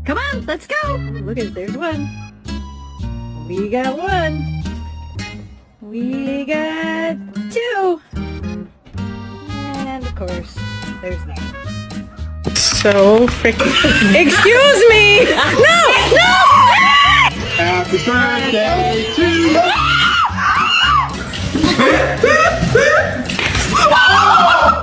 Come on, let's go. Look at, there's one. We got one. We got two. And of course, there's that. So freaking. Excuse me! No! No! Happy birthday to you!